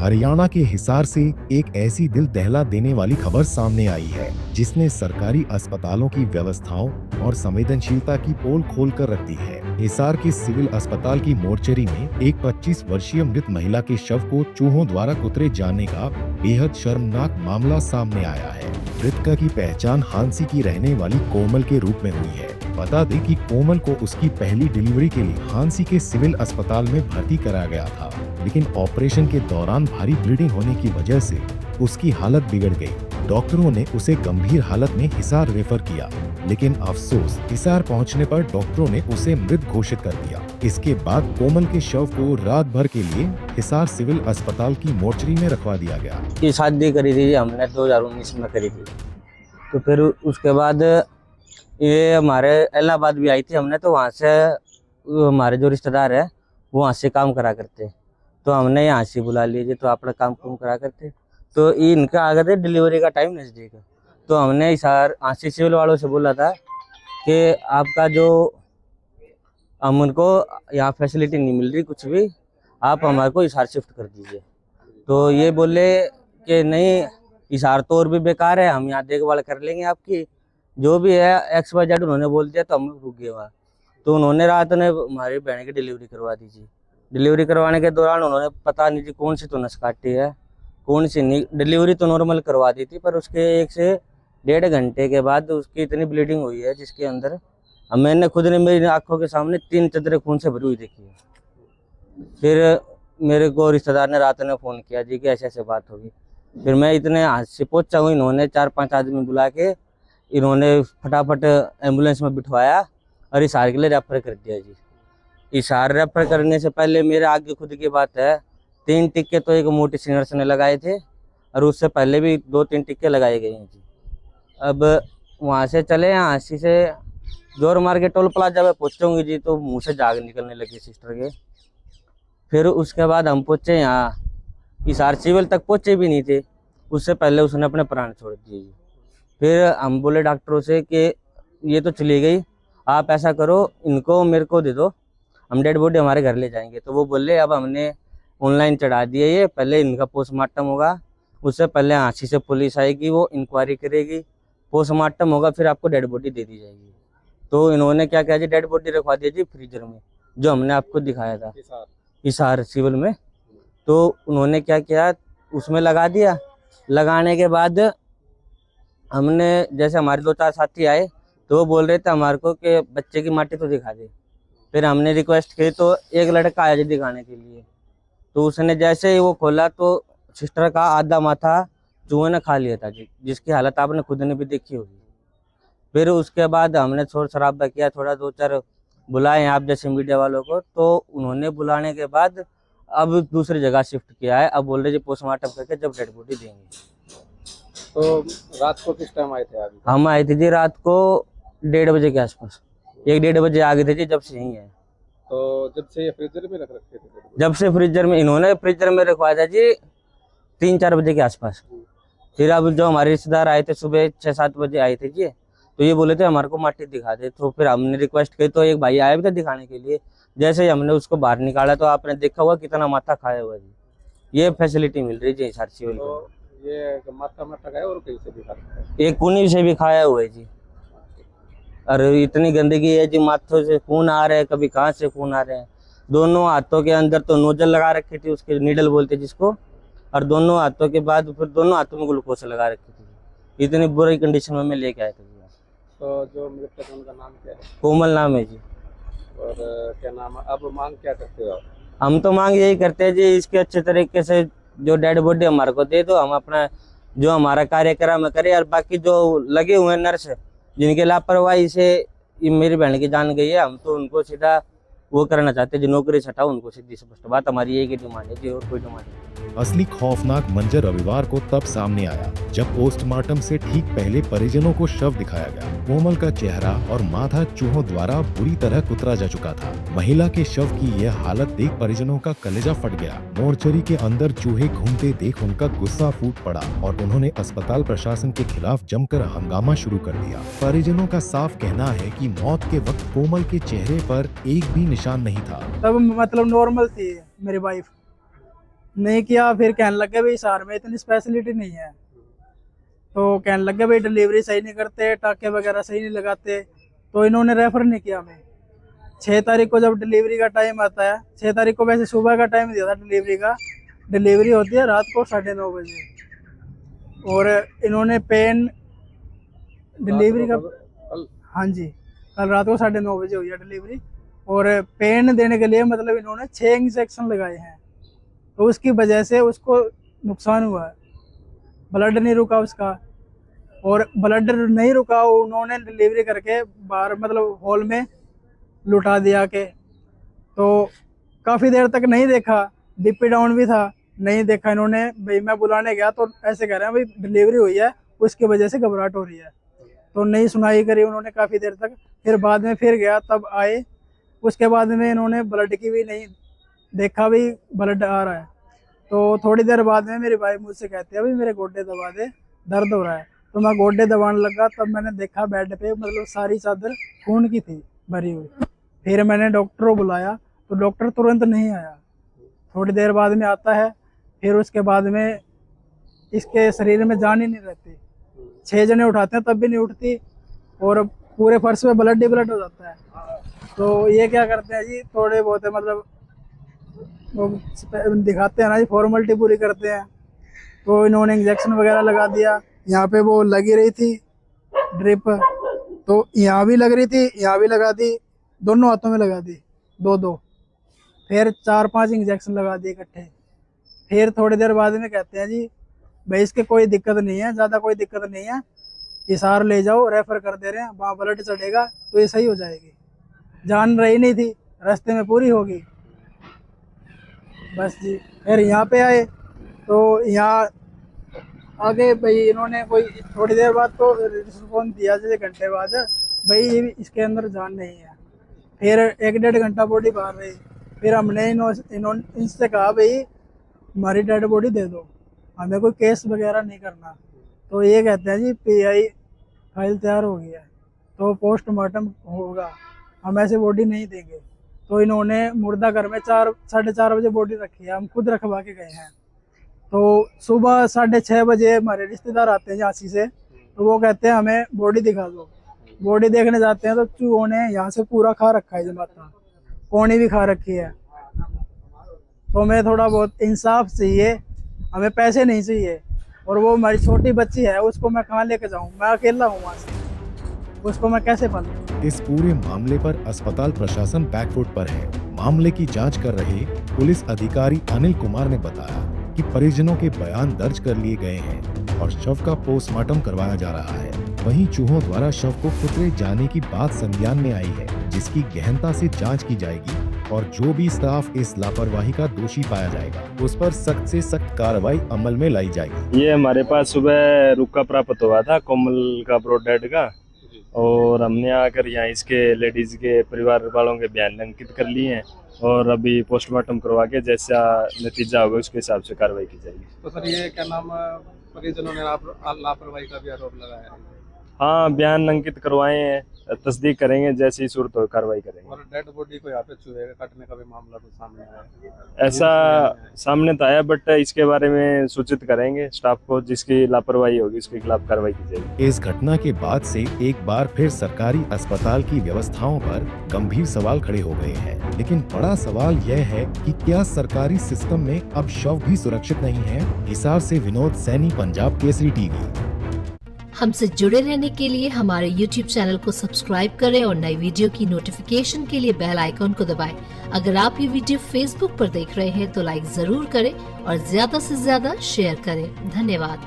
हरियाणा के हिसार से एक ऐसी दिल दहला देने वाली खबर सामने आई है जिसने सरकारी अस्पतालों की व्यवस्थाओं और संवेदनशीलता की पोल खोल कर रख दी है। हिसार के सिविल अस्पताल की मोर्चरी में एक 25 वर्षीय मृत महिला के शव को चूहों द्वारा कुतरे जाने का बेहद शर्मनाक मामला सामने आया है। मृतका की पहचान हांसी की रहने वाली कोमल के रूप में हुई है। बता दें कि कोमल को उसकी पहली डिलीवरी के लिए हांसी के सिविल अस्पताल में भर्ती कराया गया था, लेकिन ऑपरेशन के दौरान भारी ब्लीडिंग होने की वजह से उसकी हालत बिगड़ गई। डॉक्टरों ने उसे गंभीर हालत में हिसार रेफर किया, लेकिन अफसोस हिसार पहुंचने पर डॉक्टरों ने उसे मृत घोषित कर दिया। इसके बाद कोमल के शव को रात भर के लिए हिसार सिविल अस्पताल की मोर्चरी में रखवा दिया गया। ये शादी करी थी हमने 2019 में करी थी, तो फिर उसके बाद ये हमारे इलाहाबाद भी आई थी हमने, तो वहाँ से हमारे जो रिश्तेदार है वो वहाँ से काम करा करते, तो हमने यहाँ से बुला लीजिए तो अपना काम करा करते। तो इनका आ गए थे डिलीवरी का टाइम नज़दीक, तो हमने हिसार आंसी सिविल वालों से बोला था कि आपका जो हम उनको यहाँ फैसिलिटी नहीं मिल रही कुछ भी, आप हमारे को हिसार शिफ्ट कर दीजिए। तो ये बोले कि नहीं, हिसार तो और भी बेकार है, हम यहाँ देखभाल कर लेंगे आपकी, जो भी है XYZ उन्होंने बोल दिया। तो हम रुक गए वहाँ। तो उन्होंने रात में हमारी बहन की डिलीवरी करवा दी जी। डिलीवरी करवाने के दौरान उन्होंने पता नहीं जी कौन सी तो नस काटी है, कौन सी नहीं। डिलीवरी तो नॉर्मल करवा दी थी, पर उसके 1 से 1.5 घंटे के बाद उसकी इतनी ब्लीडिंग हुई है जिसके अंदर मैंने खुद ने मेरी आंखों के सामने 3 चदरें खून से भरी हुई देखी है। फिर मेरे को रिश्तेदार ने रात में फ़ोन किया जी कि ऐसे ऐसे बात होगी। फिर मैं इतने हाथ से पहुँचा हूँ, इन्होंने 4-5 आदमी बुला के इन्होंने फटाफट एम्बुलेंस में बिठवाया और हिसार के लिए रेफर कर दिया जी। हिसार रेफर करने से पहले मेरे आगे खुद की बात है, 3 टिक्के तो एक मोटी सी नर्स ने लगाए थे और उससे पहले भी 2-3 टिक्के लगाए गए हैं जी। अब वहाँ से चले हांसी से जोर मार के टोल प्लाजा पे पहुँचूंगी जी, तो मुँह से झाग निकलने लगी सिस्टर के। फिर उसके बाद हम पहुँचे यहाँ, हिसार सिविल तक पहुँचे भी नहीं थे, उससे पहले उसने अपने प्राण छोड़ दिए जी। फिर हम बोले डॉक्टरों से कि ये तो चली गई, आप ऐसा करो इनको मेरे को दे दो, हम डेड बॉडी हमारे घर ले जाएंगे। तो वो बोले अब हमने ऑनलाइन चढ़ा दिया, ये पहले इनका पोस्टमार्टम होगा, उससे पहले हांसी से पुलिस आएगी, वो इंक्वायरी करेगी, पोस्टमार्टम होगा, फिर आपको डेड बॉडी दे दी जाएगी। तो इन्होंने क्या किया जी, डेड बॉडी रखवा दिया जी फ्रीजर में, जो हमने आपको दिखाया था हिसार सिविल में। तो उन्होंने क्या किया, उसमें लगा दिया। लगाने के बाद हमने जैसे हमारे 2-4 साथी आए तो वो बोल रहे थे हमारे को कि बच्चे की माटी तो दिखा दे। फिर हमने रिक्वेस्ट की तो एक लड़का आया जी दिखाने के लिए, तो उसने जैसे ही वो खोला तो सिस्टर का आधा माथा चूहे ने खा लिया था जी, जिसकी हालत आपने खुद ने भी देखी होगी। फिर उसके बाद हमने शोर शराबा किया, थोड़ा 2-4 बुलाए आप जैसे मीडिया वालों को, तो उन्होंने बुलाने के बाद अब दूसरी जगह शिफ्ट किया है। अब बोल रहे जी पोस्टमार्टम करके जब डेड बॉडी देंगे। तो रात को किस टाइम आए थे आप? हम आए थे जी रात को 1:30 बजे के आसपास, 1-1:30 बजे आ गए थे जी, जब से यही है। तो जब से ये फ्रीजर में रख रखे थे? जब से फ्रीजर में, इन्होंने फ्रीजर में रखवाया था जी 3-4 बजे के आसपास। फिर अब जो हमारे रिश्तेदार आए थे सुबह 6-7 बजे आए थे जी, तो ये बोले थे हमारे को माटी दिखा दे। तो फिर हमने रिक्वेस्ट की, तो एक भाई आया भी था दिखाने के लिए। जैसे ही हमने उसको बाहर निकाला तो आपने देखा हुआ कितना माथा खाया हुआ जी। ये फैसिलिटी मिल रही है हिसार सिविल को। तो ये माथा खाया और कहीं से भी खाता है? एक कुनी से भी खाया हुआ है जी, और इतनी गंदगी है जी, माथों से खून आ रहे हैं, कभी कहाँ से खून आ रहे हैं। दोनों हाथों के अंदर तो नोजल लगा रखी थी, उसके नीडल बोलते जिसको, और दोनों हाथों के बाद फिर दोनों हाथों में ग्लूकोज लगा रखी थी। इतनी बुरी कंडीशन में मैं लेके आया था जी। तो जो मृतक है उनका नाम क्या है? कोमल नाम है जी। और क्या नाम है? अब मांग क्या करते हो आप? हम तो मांग यही करते हैं जी, इसके अच्छे तरीके से जो डेड बॉडी हमारे को दे दो, हम अपना जो हमारा कार्यक्रम करें। और बाकी जो लगे हुए नर्स जिनके लापरवाही से ये मेरी बहन की जान गई है, हम तो उनको सीधा वो करना चाहते हैं, जो नौकरी से हटाओ उनको। सीधी स्पष्ट बात हमारी एक ही डिमांड है जी, और कोई डिमांड नहीं। असली खौफनाक मंजर रविवार को तब सामने आया जब पोस्टमार्टम से ठीक पहले परिजनों को शव दिखाया गया। कोमल का चेहरा और माथा चूहों द्वारा बुरी तरह कुतरा जा चुका था। महिला के शव की यह हालत देख परिजनों का कलेजा फट गया। मोर्चरी के अंदर चूहे घूमते देख उनका गुस्सा फूट पड़ा और उन्होंने अस्पताल प्रशासन के खिलाफ जमकर हंगामा शुरू कर दिया। परिजनों का साफ कहना है कि मौत के वक्त कोमल के चेहरे पर एक भी निशान नहीं था। तब मतलब नॉर्मल थी मेरी वाइफ, नहीं किया, फिर कहने लगे भाई हिसार में इतनी स्पेशलिटी नहीं है, तो कहने लगे भाई डिलीवरी सही नहीं करते, टाके वगैरह सही नहीं लगाते, तो इन्होंने रेफर नहीं किया हमें। 6 तारीख को जब डिलीवरी का टाइम आता है, 6 तारीख को वैसे सुबह का टाइम दिया था डिलीवरी का, डिलीवरी होती है रात को 9:30 बजे, और इन्होंने पेन डिलीवरी का, कल हाँ जी कल रात को 9:30 बजे हुई है डिलीवरी, और पेन देने के लिए मतलब इन्होंने 6 इंजेक्शन लगाए हैं, तो उसकी वजह से उसको नुकसान हुआ है, ब्लड नहीं रुका उसका, और ब्लड नहीं रुका उन्होंने डिलीवरी करके बाहर मतलब हॉल में लुटा दिया के, तो काफ़ी देर तक नहीं देखा, डीपी डाउन भी था, नहीं देखा इन्होंने। भाई मैं बुलाने गया तो ऐसे कह रहे हैं भाई डिलीवरी हुई है उसकी वजह से घबराहट हो रही है, तो नहीं सुनाई करी उन्होंने काफ़ी देर तक। फिर बाद में फिर गया तब आए, उसके बाद में इन्होंने ब्लड की भी नहीं देखा, भी ब्लड आ रहा है, तो थोड़ी देर बाद में मेरी भाई मुझसे कहती है भाई मेरे गोड्डे दबा दे, दर्द हो रहा है, तो मैं गोड्डे दबाने लगा, तब मैंने देखा बेड पे मतलब सारी चादर खून की थी भरी हुई। फिर मैंने डॉक्टर को बुलाया, तो डॉक्टर तुरंत नहीं आया, थोड़ी देर बाद में आता है, फिर उसके बाद में इसके शरीर में जान ही नहीं रहती, 6 जने उठाते हैं तब भी नहीं उठती, और पूरे फर्श पे ब्लड ही ब्लड हो जाता है। तो ये क्या करते हैं जी, थोड़े बहुत मतलब वो दिखाते हैं ना जी, फॉर्मेलिटी पूरी करते हैं, तो इन्होंने इंजेक्शन वगैरह लगा दिया, यहाँ पे वो लगी रही थी ड्रिप, तो यहाँ भी लग रही थी, यहाँ भी लगा दी, दोनों हाथों में लगा दी 2-2, फिर 4-5 इंजेक्शन लगा दिए इकट्ठे। फिर थोड़ी देर बाद में कहते हैं जी भाई इसके कोई दिक्कत नहीं है, ज़्यादा कोई दिक्कत नहीं है, हिसार ले जाओ, रेफर कर दे रहे हैं, वहाँ ब्लड चढ़ेगा तो ये सही हो जाएगी। जान रही नहीं थी, रास्ते में पूरी होगी बस जी। फिर यहाँ पे आए तो यहाँ आगे भाई इन्होंने कोई थोड़ी देर बाद तो रिस्पॉन्स दिया, जैसे घंटे बाद भाई ये इसके अंदर जान नहीं है। फिर 1-1.5 घंटा बॉडी बाहर रही, फिर हमने इनसे कहा भाई हमारी डेड बॉडी दे दो, हमें कोई केस वगैरह नहीं करना, तो ये कहते हैं जी PI फाइल तैयार हो गया है तो पोस्टमार्टम होगा, हम ऐसे बॉडी नहीं देंगे। तो इन्होंने मुर्दाघर में 4-4:30 बजे बॉडी रखी है, हम खुद रखवा के गए हैं। तो सुबह 6:30 बजे हमारे रिश्तेदार आते हैं झांसी से, तो वो कहते हैं हमें बॉडी दिखा दो। बॉडी देखने जाते हैं तो चूहों ने यहाँ से पूरा खा रखा है जमाता, कोनी भी खा रखी है। तो हमें थोड़ा बहुत इंसाफ चाहिए, हमें पैसे नहीं चाहिए, और वो हमारी छोटी बच्ची है उसको मैं कहाँ लेके जाऊँ, मैं अकेला हूँ वहाँ से, उसको मैं कैसे पालूं। इस पूरे मामले पर अस्पताल प्रशासन बैकफुट पर है। मामले की जांच कर रहे पुलिस अधिकारी अनिल कुमार ने बताया कि परिजनों के बयान दर्ज कर लिए गए हैं और शव का पोस्टमार्टम करवाया जा रहा है। वहीं चूहों द्वारा शव को कुतरे जाने की बात संज्ञान में आई है, जिसकी गहनता से जांच की जाएगी और जो भी स्टाफ इस लापरवाही का दोषी पाया जाएगा उस पर सख्त से सख्त कार्रवाई अमल में लाई जाएगी। ये हमारे पास सुबह रुका प्राप्त हुआ था कोमल का ब्रॉड का, और हमने आकर यहाँ इसके लेडीज के परिवार वालों के बयान अंकित कर लिए हैं, और अभी पोस्टमार्टम करवा के जैसा नतीजा होगा उसके हिसाब से कार्रवाई की जाएगी। तो सर ये क्या नाम परिजनों ने लापरवाही का भी आरोप लगाया है? हाँ, बयान अंकित करवाए हैं, तस्दीक करेंगे, जैसी सूरत हो कार्रवाई करेंगे। और डेड बॉडी को यहाँ पे चूहे काटने का भी मामला तो सामने आया है? ऐसा सामने तो आया, बट इसके बारे में सूचित करेंगे स्टाफ को, जिसकी लापरवाही होगी उसके खिलाफ कार्रवाई की जाएगी। इस घटना के बाद से एक बार फिर सरकारी अस्पताल की व्यवस्थाओं पर गंभीर सवाल खड़े हो गए हैं। लेकिन बड़ा सवाल यह है कि क्या सरकारी सिस्टम में अब शव भी सुरक्षित नहीं है? हिसार से विनोद सैनी, पंजाब केसरी टीवी। हमसे जुड़े रहने के लिए हमारे YouTube चैनल को सब्सक्राइब करें और नई वीडियो की नोटिफिकेशन के लिए बेल आइकॉन को दबाएं। अगर आप ये वीडियो Facebook पर देख रहे हैं तो लाइक जरूर करें और ज्यादा से ज्यादा शेयर करें। धन्यवाद।